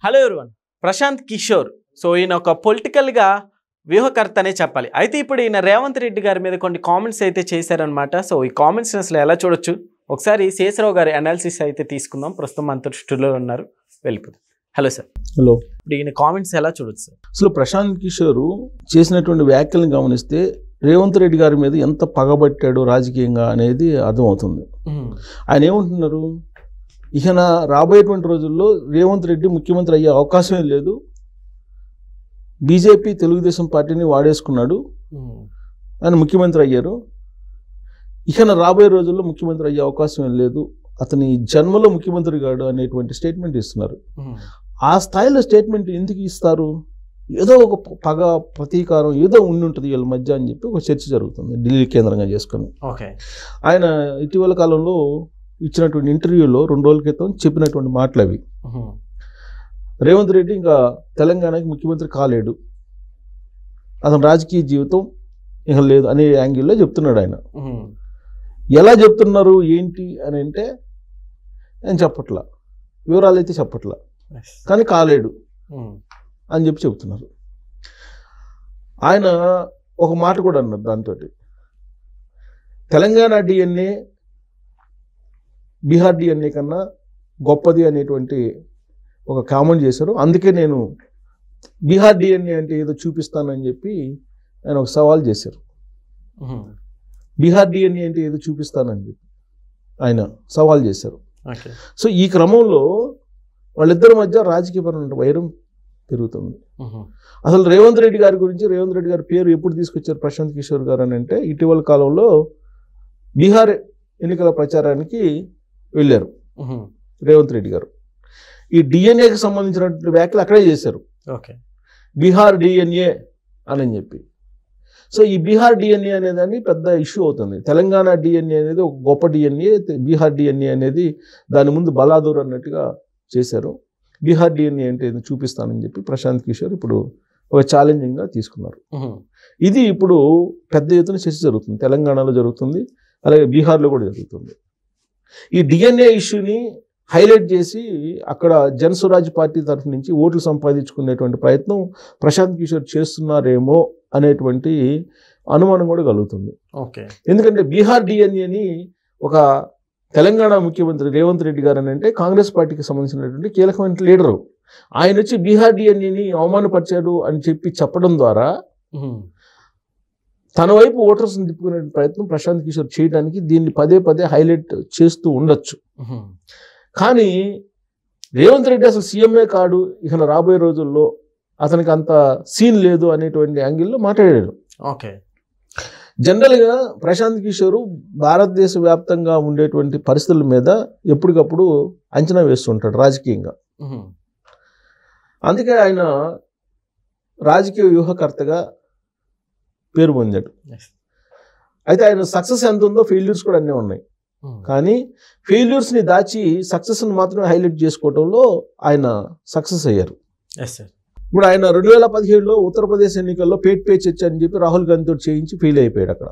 Hello everyone, Prashant Kishor. So ఈయన ఒక పొలిటికల్గా వ్యూహకర్త అనే చెప్పాలి. అయితే ఇప్పుడు ఈయన రేవంత్ రెడ్డి గారి మీద కొన్ని కామెంట్స్ అయితే చేశారనమాట. సో ఈ కామెంట్స్ అసలు ఎలా చూడొచ్చు, ఒకసారి శేషరావు గారి అనాలిసిస్ అయితే తీసుకుందాం. ప్రస్తుతం మనతో స్టూడియోలో ఉన్నారు, వెళ్ళిపోతుంది. Hello sir. హలో. ఇప్పుడు ఈయన కామెంట్స్ ఎలా చూడొచ్చు సార్? అసలు ప్రశాంత్ కిషోర్ చేసినటువంటి వ్యాఖ్యలను గమనిస్తే రేవంత్ రెడ్డి గారి మీద ఎంత పగబట్టాడు రాజకీయంగా అనేది అర్థమవుతుంది. ఆయన ఏమంటున్నారు, ఇక రాబోయేటువంటి రోజుల్లో రేవంత్ రెడ్డి ముఖ్యమంత్రి అయ్యే అవకాశమే లేదు, బీజేపీ తెలుగుదేశం పార్టీని వాడేసుకున్నాడు, ఆయన ముఖ్యమంత్రి అయ్యారు, ఇక రాబోయే రోజుల్లో ముఖ్యమంత్రి అయ్యే అవకాశం లేదు, అతని జన్మలో ముఖ్యమంత్రి కాడు అనేటువంటి స్టేట్మెంట్ ఇస్తున్నారు. ఆ స్థాయిలో స్టేట్మెంట్ ఎందుకు ఇస్తారు? ఏదో ఒక పగ ప్రతీకారం ఏదో ఉండి ఉంటుంది వీళ్ళ మధ్య అని చెప్పి ఒక చర్చ జరుగుతుంది ఢిల్లీ కేంద్రంగా చేసుకొని. ఆయన ఇటీవల కాలంలో ఇచ్చినటువంటి ఇంటర్వ్యూలో 2 రోజుల క్రితం చెప్పినటువంటి మాటలు అవి. రేవంత్ రెడ్డి ఇంకా తెలంగాణకి ముఖ్యమంత్రి కాలేడు, అతని రాజకీయ జీవితం ఇక లేదు అనే యాంగిల్లో చెప్తున్నాడు ఆయన. ఎలా చెప్తున్నారు ఏంటి అని అంటే ఆయన చెప్పట్లా, వివరాలు అయితే చెప్పట్లా, కానీ కాలేడు అని చెప్పి చెబుతున్నారు. ఆయన ఒక మాట కూడా అన్నారు దాంతో, తెలంగాణ డిఎన్ఏ బీహార్ డిఎన్ఏ కన్నా గొప్పది అనేటువంటి ఒక కామెంట్ చేశారు. అందుకే నేను బీహార్ డిఎన్ఏ అంటే ఏదో చూపిస్తానని చెప్పి ఆయన ఒక సవాల్ చేశారు. బీహార్ డిఎన్ఏ అంటే ఏదో చూపిస్తానని చెప్పి ఆయన సవాల్ చేశారు. సో ఈ క్రమంలో వాళ్ళిద్దరి మధ్య రాజకీయపరమైన వైరం పెరుగుతుంది. అసలు రేవంత్ రెడ్డి గారి గురించి, రేవంత్ రెడ్డి గారి పేరు ఎప్పుడు తీసుకొచ్చారు ప్రశాంత్ కిషోర్ గారు అని అంటే, ఇటీవల కాలంలో బీహార్ ఎన్నికల ప్రచారానికి వెళ్ళారు రేవంత్ రెడ్డి గారు. ఈ డిఎన్ఏకి సంబంధించినటువంటి వ్యాఖ్యలు అక్కడే చేశారు, బీహార్ డిఎన్ఏ అని చెప్పి. సో ఈ బీహార్ డిఎన్ఏ అనేదాన్ని పెద్ద ఇష్యూ అవుతుంది. తెలంగాణ డిఎన్ఏ అనేది ఒక గొప్ప డిఎన్ఏ, బీహార్ డిఎన్ఏ అనేది దాని ముందు బలాదూర్ అన్నట్టుగా చేశారు. బీహార్ డిఎన్ఏ అంటే చూపిస్తానని చెప్పి ప్రశాంత్ కిషోర్ ఇప్పుడు ఒక ఛాలెంజింగ్గా తీసుకున్నారు. ఇది ఇప్పుడు పెద్ద ఎత్తున చర్చ జరుగుతుంది, తెలంగాణలో జరుగుతుంది, అలాగే బీహార్లో కూడా జరుగుతుంది. ఈ డిఎన్ఏ ఇష్యూని హైలైట్ చేసి అక్కడ జనస్వరాజ్ పార్టీ తరఫు నుంచి ఓట్లు సంపాదించుకునేటువంటి ప్రయత్నం ప్రశాంత్ కిషోర్ చేస్తున్నారేమో అనేటువంటి అనుమానం కూడా కలుగుతుంది. ఎందుకంటే బీహార్ డిఎన్ఏని ఒక తెలంగాణ ముఖ్యమంత్రి రేవంత్ రెడ్డి గారు అని అంటే కాంగ్రెస్ పార్టీకి సంబంధించినటువంటి కీలకమైన లీడరు, ఆయన వచ్చి బీహార్ డిఎన్ఏని అవమానపరిచాడు అని చెప్పి చెప్పడం ద్వారా తన వైపు ఓటర్స్ని తిప్పుకునే ప్రయత్నం ప్రశాంత్ కిషోర్ చేయడానికి దీన్ని పదే పదే హైలైట్ చేస్తూ ఉండొచ్చు. కానీ రేవంత్ రెడ్డి అసలు సీఎంఏ కాడు, ఇక రాబోయే రోజుల్లో అతనికి అంత సీన్ లేదు అనేటువంటి యాంగిల్లో మాట్లాడాడు. జనరల్గా ప్రశాంత్ కిషోర్ భారతదేశ వ్యాప్తంగా ఉండేటువంటి పరిస్థితుల మీద ఎప్పటికప్పుడు అంచనా వేస్తుంటాడు రాజకీయంగా. అందుకే ఆయన రాజకీయ వ్యూహకర్తగా పేరు పొందాడు. అయితే ఆయన సక్సెస్ ఎంత ఉందో ఫెయిల్యూర్స్ కూడా అన్నీ ఉన్నాయి. కానీ ఫెయిల్యూర్స్ని దాచి సక్సెస్ని మాత్రమే హైలైట్ చేసుకోవడంలో ఆయన సక్సెస్ అయ్యారు. ఇప్పుడు ఆయన 2017లో ఉత్తరప్రదేశ్ ఎన్నికల్లో పేట్ పే చర్చ అని చెప్పి రాహుల్ గాంధీతో చేయించి ఫెయిల్ అయిపోయాడు అక్కడ.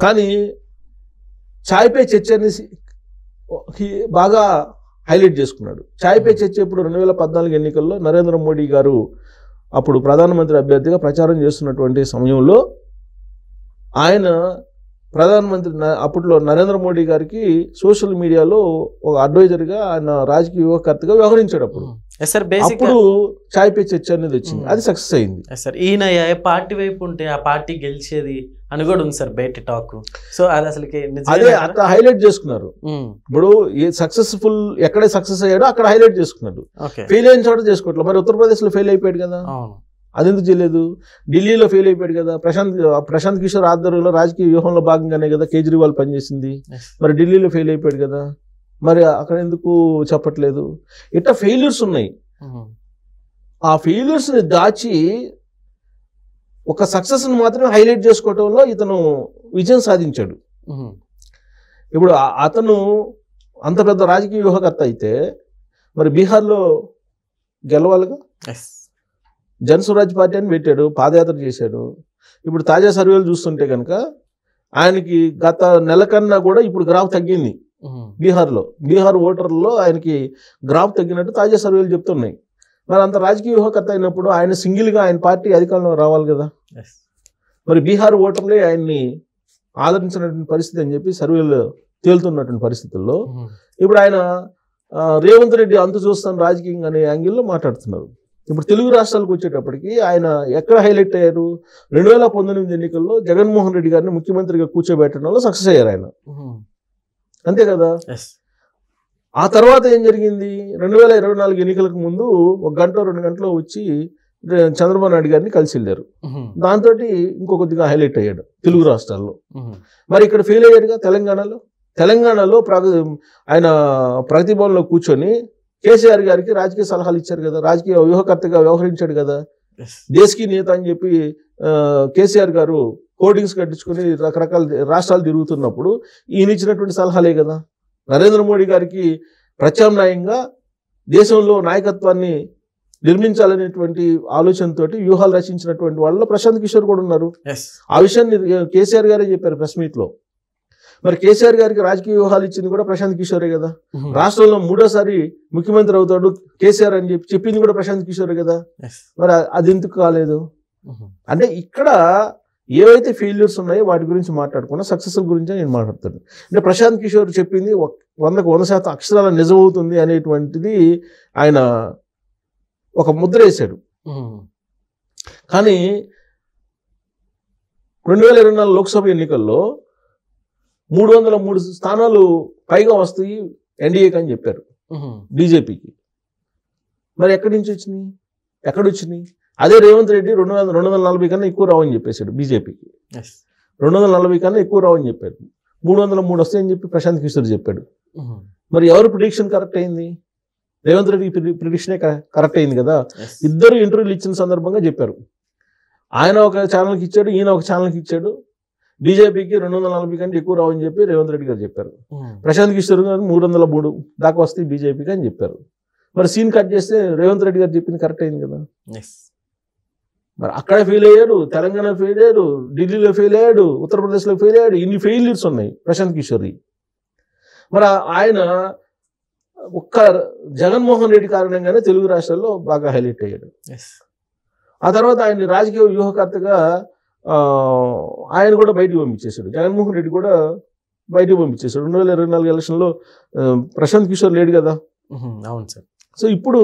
కానీ చాయ్ పే చర్చ అనేసి బాగా హైలైట్ చేసుకున్నాడు. చాయ్ పే చర్చ ఇప్పుడు 2014 ఎన్నికల్లో నరేంద్ర మోడీ గారు అప్పుడు ప్రధానమంత్రి అభ్యర్థిగా ప్రచారం చేస్తున్నటువంటి సమయంలో ఆయన ప్రధానమంత్రి అప్పట్లో నరేంద్ర మోడీ గారికి సోషల్ మీడియాలో ఒక అడ్వైజర్గా ఆయన రాజకీయ వ్యూహకర్తగా వ్యవహరించాడు. అప్పుడు చాయ్ పే చర్చ అనేది వచ్చింది, అది సక్సెస్ అయింది. ఈయన ఏ పార్టీ వైపు ఉంటే ఆ పార్టీ గెలిచేది అని కూడా ఉంది సార్ బయట టాక్. సో అది అసలు అదే అట్లా హైలైట్ చేసుకున్నారు. ఇప్పుడు సక్సెస్ఫుల్ ఎక్కడ సక్సెస్ అయ్యాడో అక్కడ హైలైట్ చేసుకున్నాడు, ఫెయిల్ అయిన చోట చేసుకోవట్లేదు. మరి ఉత్తరప్రదేశ్లో ఫెయిల్ అయిపోయాడు కదా, అదెందుకు చేయలేదు? ఢిల్లీలో ఫెయిల్ అయిపోయాడు కదా, ప్రశాంత్ కిషోర్ ఆధ్వర్యంలో రాజకీయ వ్యూహంలో భాగంగానే కదా కేజ్రీవాల్ పనిచేసింది. మరి ఢిల్లీలో ఫెయిల్ అయిపోయాడు కదా, మరి అక్కడ ఎందుకు చెప్పట్లేదు? ఇట్లా ఫెయిల్యూర్స్ ఉన్నాయి. ఆ ఫెయిల్యూర్స్ని దాచి ఒక సక్సెస్ని మాత్రమే హైలైట్ చేసుకోవటంలో ఇతను విజయం సాధించాడు. ఇప్పుడు అతను అంత పెద్ద రాజకీయ వ్యూహకర్త అయితే మరి బీహార్లో గెలవాలిగా. జనస్వరాజ్ పార్టీ అని పెట్టాడు, పాదయాత్ర చేశాడు. ఇప్పుడు తాజా సర్వేలు చూస్తుంటే కనుక ఆయనకి గత నెల కన్నా కూడా ఇప్పుడు గ్రాఫ్ తగ్గింది. బీహార్ ఓటర్లలో ఆయనకి గ్రాఫ్ తగ్గినట్టు తాజా సర్వేలు చెప్తున్నాయి. మరి అంత రాజకీయ వ్యూహకర్త అయినప్పుడు ఆయన సింగిల్గా ఆయన పార్టీ అధికారంలో రావాలి కదా. మరి బీహార్ ఓటర్లే ఆయన్ని ఆదరించినటువంటి పరిస్థితి అని చెప్పి సర్వేలు తేలుతున్నటువంటి పరిస్థితుల్లో ఇప్పుడు ఆయన రేవంత్ రెడ్డి అంతు చూస్తాను రాజకీయంగా అనే యాంగిల్లో మాట్లాడుతున్నారు. ఇప్పుడు తెలుగు రాష్ట్రాలకు వచ్చేటప్పటికి ఆయన ఎక్కడ హైలైట్ అయ్యారు? 2019 ఎన్నికల్లో జగన్మోహన్ రెడ్డి గారిని ముఖ్యమంత్రిగా కూర్చోబెట్టడంలో సక్సెస్ అయ్యారు ఆయన, అంతే కదా. ఆ తర్వాత ఏం జరిగింది? 2024 ఎన్నికలకు ముందు 1 గంట 2 గంటలో వచ్చి చంద్రబాబు నాయుడు గారిని కలిసి వెళ్ళారు. దాంతో ఇంకో కొద్దిగా హైలైట్ అయ్యాడు తెలుగు రాష్ట్రాల్లో. మరి ఇక్కడ ఫెయిల్ అయ్యాడుగా తెలంగాణలో ఆయన ప్రగతి భవన్లో కూర్చొని కేసీఆర్ గారికి రాజకీయ సలహాలు ఇచ్చారు కదా, రాజకీయ వ్యూహకర్తగా వ్యవహరించాడు కదా. దేశకి నేత అని చెప్పి కేసీఆర్ గారు కోడింగ్స్ కట్టించుకుని రకరకాల రాష్ట్రాలు తిరుగుతున్నప్పుడు ఈయన ఇచ్చినటువంటి సలహాలే కదా. నరేంద్ర మోడీ గారికి ప్రత్యామ్నాయంగా దేశంలో నాయకత్వాన్ని నిర్మించాలనేటువంటి ఆలోచనతోటి వ్యూహాలు రచించినటువంటి వాళ్ళలో ప్రశాంత్ కిషోర్ కూడా ఉన్నారు. ఆ విషయాన్ని కేసీఆర్ గారే చెప్పారు ప్రెస్ మీట్ లో. మరి కేసీఆర్ గారికి రాజకీయ వ్యూహాలు ఇచ్చింది కూడా ప్రశాంత్ కిషోరే కదా. రాష్ట్రంలో 3వ ముఖ్యమంత్రి అవుతాడు కేసీఆర్ అని చెప్పి చెప్పింది కూడా ప్రశాంత్ కిషోరే కదా. మరి అది ఎందుకు కాలేదు అంటే ఇక్కడ ఏవైతే ఫెయిల్యూర్స్ ఉన్నాయో వాటి గురించి మాట్లాడుకున్నా సక్సెస్ గురించి నేను మాట్లాడుతాను. అంటే ప్రశాంత్ కిషోర్ చెప్పింది 100% అక్షరాల నిజమవుతుంది అనేటువంటిది ఆయన ఒక ముద్ర వేశాడు. కానీ 2024 లోక్సభ ఎన్నికల్లో 303 స్థానాలు పైగా వస్తాయి ఎన్డీఏకి అని చెప్పారు బీజేపీకి. మరి ఎక్కడి నుంచి వచ్చినాయి? ఎక్కడొచ్చినాయి? అదే రేవంత్ రెడ్డి 240 కన్నా ఎక్కువ రావని చెప్పేశాడు బీజేపీకి. 240 కన్నా ఎక్కువ రావని చెప్పాడు. 303 వస్తాయని చెప్పి ప్రశాంత్ కిషోర్ చెప్పాడు. మరి ఎవరు ప్రిడిక్షన్ కరెక్ట్ అయింది? రేవంత్ రెడ్డి ప్రిడిక్షనే కరెక్ట్ అయింది కదా. ఇద్దరు ఇంటర్వ్యూలు ఇచ్చిన సందర్భంగా చెప్పారు. ఆయన ఒక ఛానల్కి ఇచ్చాడు, ఈయన ఒక ఛానల్కి ఇచ్చాడు. బీజేపీకి 240 కంటే ఎక్కువ రావని చెప్పి రేవంత్ రెడ్డి గారు చెప్పారు. ప్రశాంత్ కిషోర్ గారు 303 దాకా వస్తాయి బీజేపీకి అని చెప్పారు. మరి సీన్ కట్ చేస్తే రేవంత్ రెడ్డి గారు చెప్పింది కరెక్ట్ అయింది కదా. మరి అక్కడ ఫెయిల్ అయ్యాడు, తెలంగాణ ఫెయిల్ అయ్యాడు, ఢిల్లీలో ఫెయిల్ అయ్యాడు, ఉత్తరప్రదేశ్లో ఫెయిల్ అయ్యాడు. ఇన్ని ఫెయిల్యూర్స్ ఉన్నాయి ప్రశాంత్ కిషోర్కి. మరి ఆయన ఒక్క జగన్మోహన్ రెడ్డి కారణంగానే తెలుగు రాష్ట్రాల్లో బాగా హైలైట్ అయ్యాడు. ఆ తర్వాత ఆయన రాజకీయ వ్యూహకర్తగా ఆయన కూడా బయటకు పంపించేశాడు. జగన్మోహన్ రెడ్డి కూడా బయటకు పంపించేశాడు. 2024 ఎలక్షన్లో ప్రశాంత్ కిషోర్ లేడు కదా. అవును సార్. సో ఇప్పుడు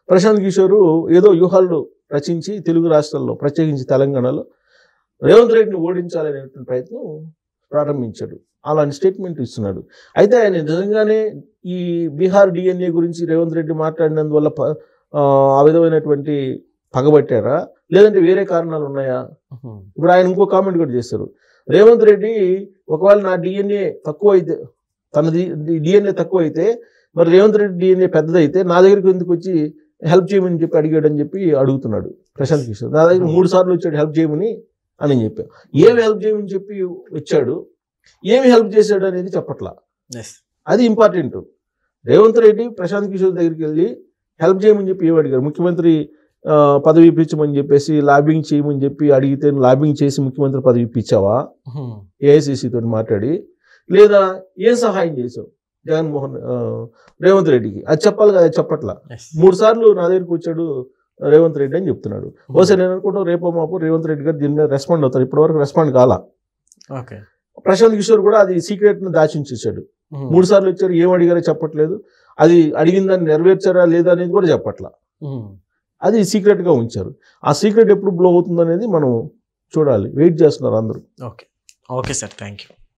ప్రశాంత్ కిషోర్ ఏదో వ్యూహాలు రచించి తెలుగు రాష్ట్రాల్లో ప్రత్యేకించి తెలంగాణలో రేవంత్ రెడ్డిని ఓడించాలనేటువంటి ప్రయత్నం ప్రారంభించాడు. అలాంటి స్టేట్మెంట్ ఇస్తున్నాడు. అయితే ఆయన నిజంగానే ఈ బీహార్ డిఎన్ఏ గురించి రేవంత్ రెడ్డి మాట్లాడినందువల్ల ఆ విధమైనటువంటి పగబట్టారా, లేదంటే వేరే కారణాలు ఉన్నాయా? ఇప్పుడు ఆయన ఇంకో కామెంట్ కూడా చేశారు. రేవంత్ రెడ్డి ఒకవేళ నా డిఎన్ఏ తక్కువ అయితే, తనది డిఎన్ఏ తక్కువ అయితే, మరి రేవంత్ రెడ్డి డిఎన్ఏ పెద్దదైతే నా దగ్గరికి ఎందుకు వచ్చి హెల్ప్ చేయమని చెప్పి అడిగాడని చెప్పి అడుగుతున్నాడు ప్రశాంత్ కిషోర్. నా దగ్గర 3 సార్లు వచ్చాడు హెల్ప్ చేయమని అని చెప్పాను. ఏమి హెల్ప్ చేయమని చెప్పి వచ్చాడు, ఏమి హెల్ప్ చేశాడు అనేది చెప్పట్లా. అది ఇంపార్టెంట్. రేవంత్ రెడ్డి ప్రశాంత్ కిషోర్ దగ్గరికి వెళ్ళి హెల్ప్ చేయమని చెప్పి ఏమి అడిగారు? ముఖ్యమంత్రి పదవి ఇప్పించమని చెప్పేసి లాబింగ్ చేయమని చెప్పి అడిగితే లాబింగ్ చేసి ముఖ్యమంత్రి పదవి ఇప్పించావా ఏఐసిసి తోటి మాట్లాడి, లేదా ఏం సహాయం చేసావు రేవంత్ రెడ్డికి? అది చెప్పాలి కదా, చెప్పట్లా. 3 సార్లు నా దగ్గరికి వచ్చాడు రేవంత్ రెడ్డి అని చెప్తున్నాడు. ఓసారి నేను అనుకుంటాను రేపో మాపో రేవంత్ రెడ్డి గారు దీని మీద రెస్పాండ్ అవుతారు. ఇప్పటివరకు రెస్పాండ్ కాలా. ప్రశాంత్ కిషోర్ కూడా అది సీక్రెట్ ను దాచించేశాడు. 3 సార్లు వచ్చారు, ఏం అడిగారో చెప్పట్లేదు. అది అడిగిన దాన్ని నెరవేర్చారా లేదా అనేది కూడా చెప్పట్లా. అది సీక్రెట్ గా ఉంచారు. ఆ సీక్రెట్ ఎప్పుడు బ్లో అవుతుంది అనేది మనం చూడాలి. వెయిట్ చేస్తున్నారు అందరూ. Okay sir, thank you.